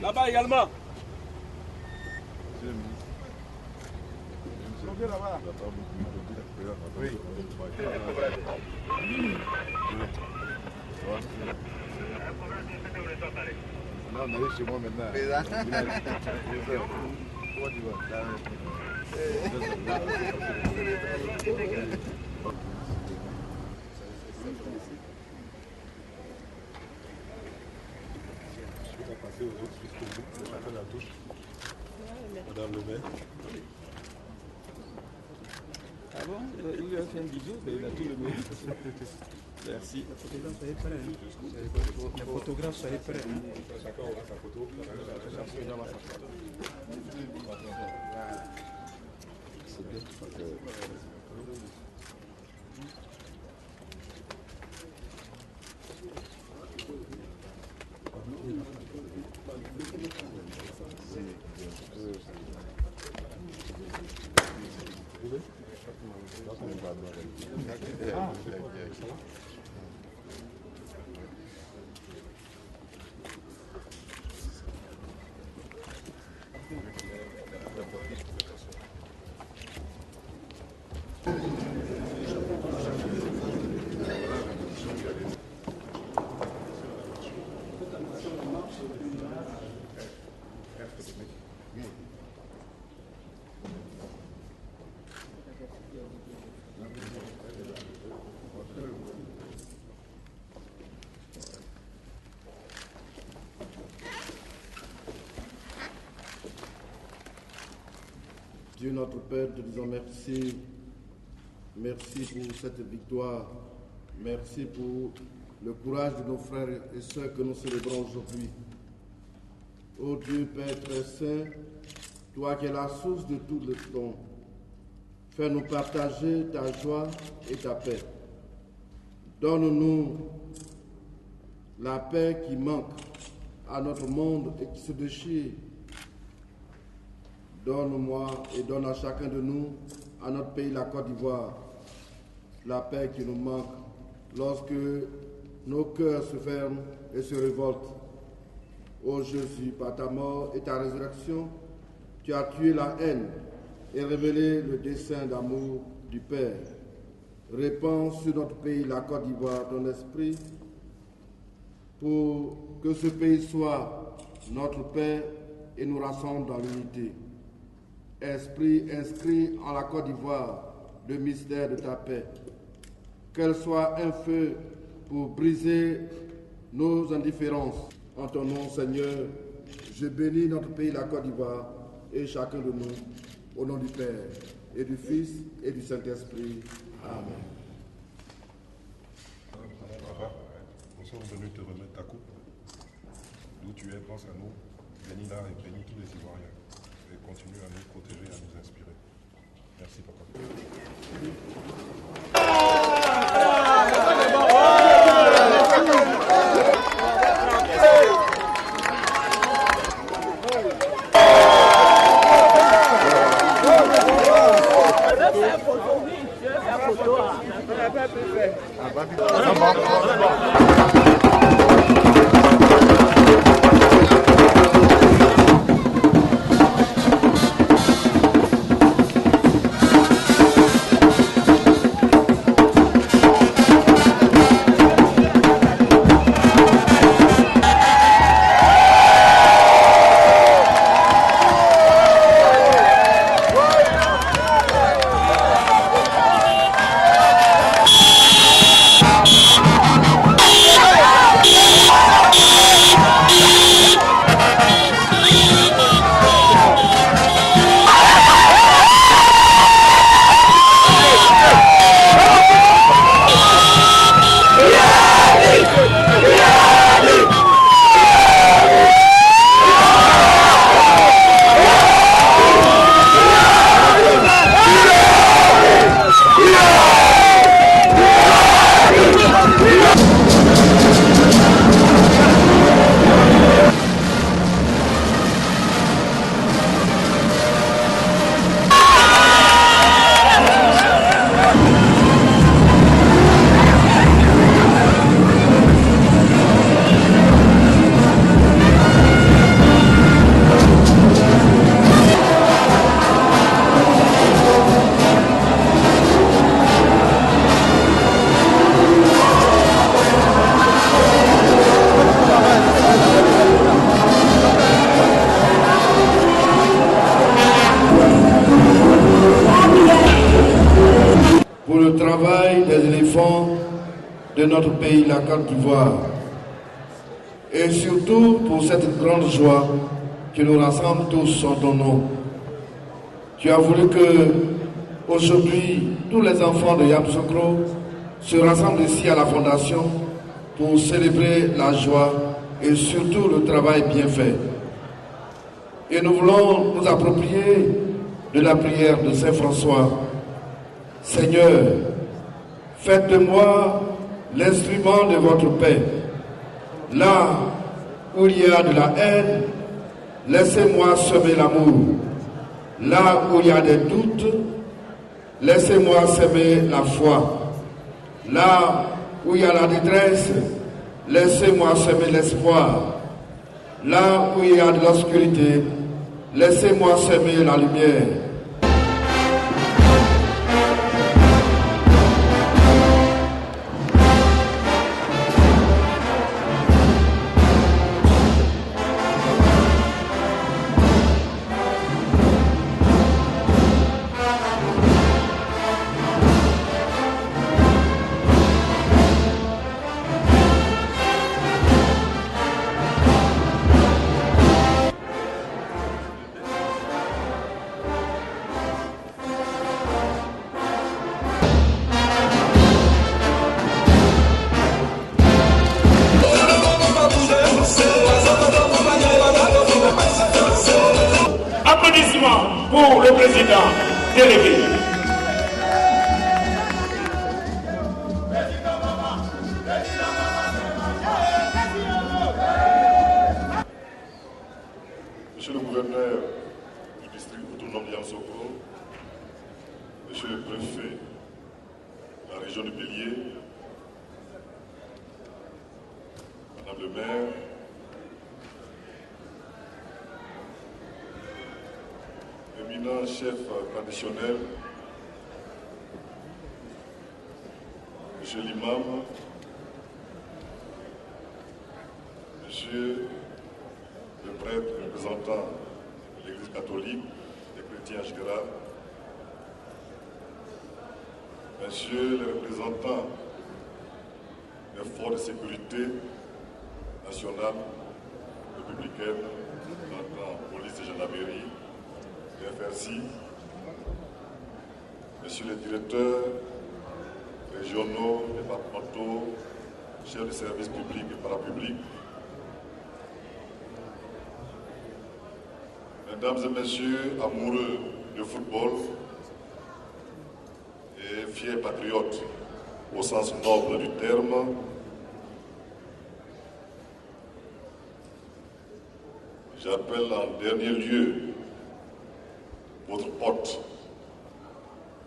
Là-bas également. Oui. Non, on est chez moi maintenant. Comment tu vas? Je vais passer aux autres jusqu'au bout, chacun la touche. Madame le maire. Ah bon? Il lui a fait un bisou, mais il a tout le mérite. Merci. Les photographes, soyez prêts. Chacun aura sa photo. C'est bien. Dieu notre Père, te disons merci. Merci pour cette victoire. Merci pour le courage de nos frères et sœurs que nous célébrons aujourd'hui. Ô Dieu Père très saint, toi qui es la source de tout le don, fais-nous partager ta joie et ta paix. Donne-nous la paix qui manque à notre monde et qui se déchire. Donne-moi et donne à chacun de nous, à notre pays, la Côte d'Ivoire, la paix qui nous manque lorsque nos cœurs se ferment et se révoltent. Ô Jésus, par ta mort et ta résurrection, tu as tué la haine et révélé le dessein d'amour du Père. Répands sur notre pays, la Côte d'Ivoire, ton esprit, pour que ce pays soit notre Père et nous rassemble dans l'unité. Esprit inscrit en la Côte d'Ivoire le mystère de ta paix. Qu'elle soit un feu pour briser nos indifférences. En ton nom, Seigneur, je bénis notre pays, la Côte d'Ivoire, et chacun de nous, au nom du Père, et du Fils, et du Saint-Esprit. Amen. Papa, nous sommes venus te remettre ta coupe. D'où tu es, pense à nous. Bénis-la et bénis tous les Ivoiriens. Et continue à nous protéger et à nous inspirer. Merci, papa. de notre pays, la Côte d'Ivoire. Et surtout pour cette grande joie qui nous rassemble tous en ton nom. Tu as voulu que aujourd'hui tous les enfants de Yamoussoukro se rassemblent ici à la Fondation pour célébrer la joie et surtout le travail bien fait. Et nous voulons nous approprier de la prière de Saint François. Seigneur, faites de moi l'instrument de votre paix. Là où il y a de la haine, laissez-moi semer l'amour. Là où il y a des doutes, laissez-moi semer la foi. Là où il y a la détresse, laissez-moi semer l'espoir. Là où il y a de l'obscurité, laissez-moi semer la lumière. Applaudissements pour le président délégué. Monsieur le gouverneur du district autonome de Yamoussoukro, Monsieur le préfet de la région de Bélier, Madame le maire, éminent chef traditionnel, Monsieur l'imam, Monsieur le prêtre représentant de l'Église catholique, des chrétiens en général, Monsieur le représentant des forces de sécurité nationale, républicaine, police et gendarmerie, FRC, Monsieur les directeurs régionaux, départementaux, chefs de services publics et parapublics, Mesdames et Messieurs amoureux de football et fiers patriotes au sens noble du terme, j'appelle en dernier lieu votre hôte,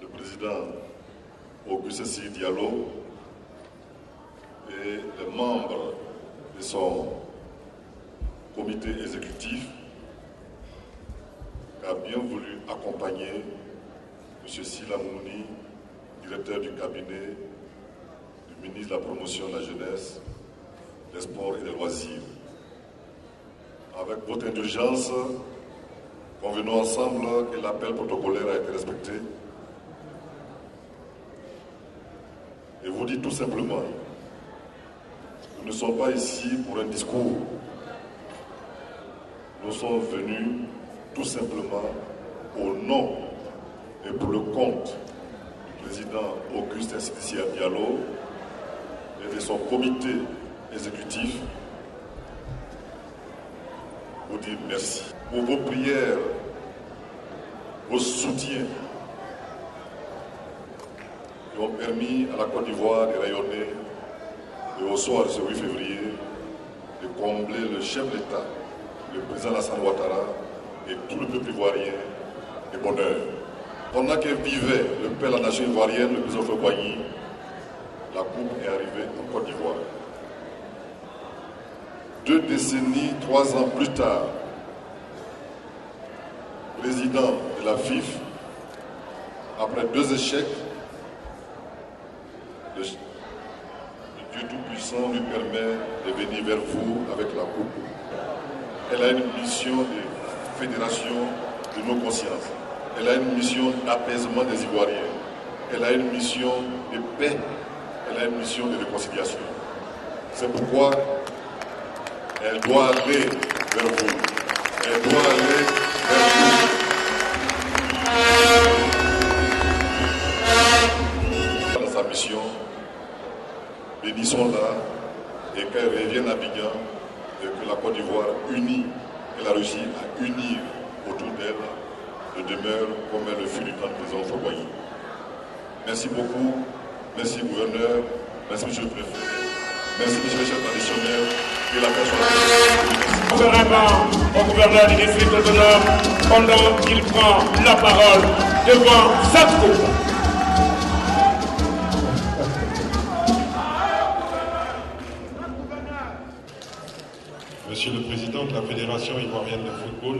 le président Auguste Sy Diallo et les membres de son comité exécutif qui a bien voulu accompagner M. Sila Mouni, directeur du cabinet du ministre de la Promotion de la Jeunesse, des Sports et des Loisirs. Avec votre indulgence, convenons ensemble que l'appel protocolaire a été respecté. Et vous dites tout simplement, nous ne sommes pas ici pour un discours. Nous sommes venus tout simplement au nom et pour le compte du président Augustin Sidiki Diallo et de son comité exécutif, vous dire merci pour vos prières, vos soutiens qui ont permis à la Côte d'Ivoire de rayonner et au soir de ce 8 février de combler le chef d'État, le président Alassane Ouattara et tout le peuple ivoirien de bonheur. Pendant que vivait le père de la nation ivoirienne, le président Houphouët-Boigny, la coupe est arrivée en Côte d'Ivoire. 2 décennies, 3 ans plus tard, président de la FIF, après 2 échecs, le Dieu Tout-Puissant lui permet de venir vers vous avec la coupe. Elle a une mission de fédération de nos consciences. Elle a une mission d'apaisement des Ivoiriens. Elle a une mission de paix elle a une mission de réconciliation. C'est pourquoi elle doit aller vers vous. Elle doit aller vers vous. Dans sa mission, bénissons-la et qu'elle revienne à Abidjan et que la Côte d'Ivoire unie, elle a réussi à unir autour d'elle, ne demeure comme elle le fut du temps de président Faboyi. Merci beaucoup, merci gouverneur, merci monsieur le préfet, merci monsieur le chef traditionnel et la personne. Gouvernement au gouverneur du district autonome pendant qu'il prend la parole devant sa cour. Monsieur le Président de la Fédération ivoirienne de football,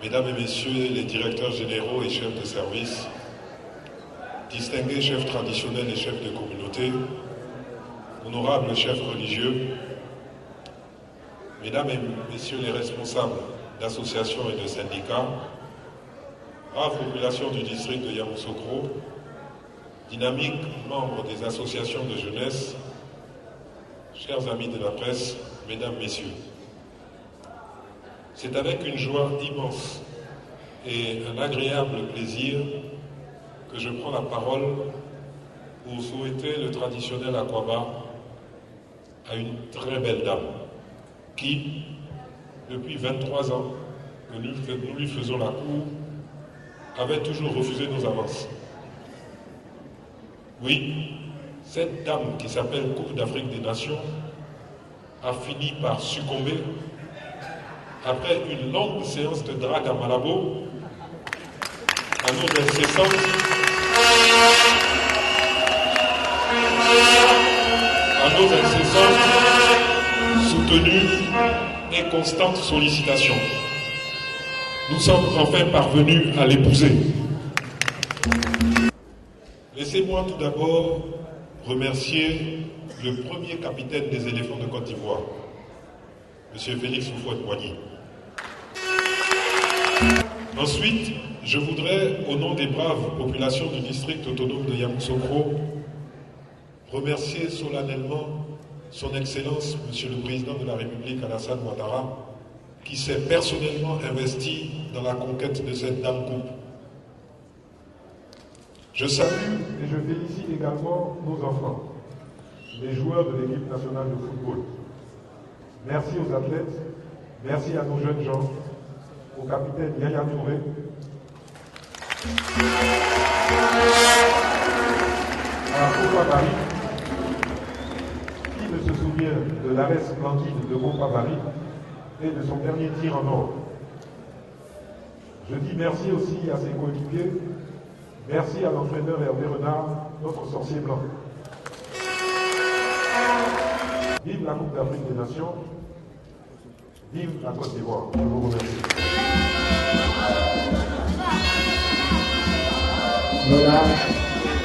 Mesdames et Messieurs les directeurs généraux et chefs de service, distingués chefs traditionnels et chefs de communauté, honorables chefs religieux, Mesdames et Messieurs les responsables d'associations et de syndicats, brave population du district de Yamoussoukro, dynamiques membres des associations de jeunesse, chers amis de la presse, Mesdames, Messieurs, c'est avec une joie immense et un agréable plaisir que je prends la parole pour souhaiter le traditionnel Akwaba à une très belle dame qui, depuis 23 ans que nous lui faisons la cour, avait toujours refusé nos avances. Oui, cette dame qui s'appelle Coupe d'Afrique des Nations a fini par succomber après une longue séance de drague à Malabo, à nos incessantes soutenues et constantes sollicitations. Nous sommes enfin parvenus à l'épouser. Laissez-moi tout d'abord remercier le premier capitaine des éléphants de Côte d'Ivoire, M. Félix Houphouët-Boigny. Ensuite, je voudrais, au nom des braves populations du district autonome de Yamoussoukro, remercier solennellement son Excellence, Monsieur le Président de la République, Alassane Ouattara, qui s'est personnellement investi dans la conquête de cette dame coupe. Je salue et je félicite également nos enfants, les joueurs de l'équipe nationale de football. Merci aux athlètes, merci à nos jeunes gens, au capitaine Yaya Touré, à Copa Paris. Qui ne se souvient de l'arrêt splendide de Copa Paris et de son dernier tir en or? Je dis merci aussi à ses coéquipiers, merci à l'entraîneur Hervé Renard, notre sorcier blanc. Vive la Coupe d'Afrique des Nations, vive la Côte d'Ivoire. Je vous remercie. Voilà,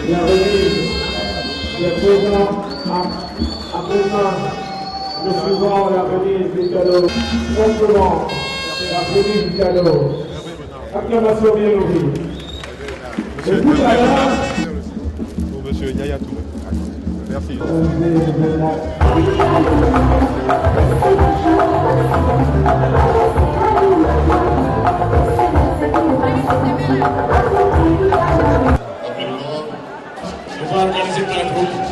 la remise des présents à présent, nous suivons la remise du cadeau. Promptement, la remise du cadeau. Acclamation bien levée. Et tout à l'heure, Pour M. Yaya Touré. Merci. On va organiser plein de groupes.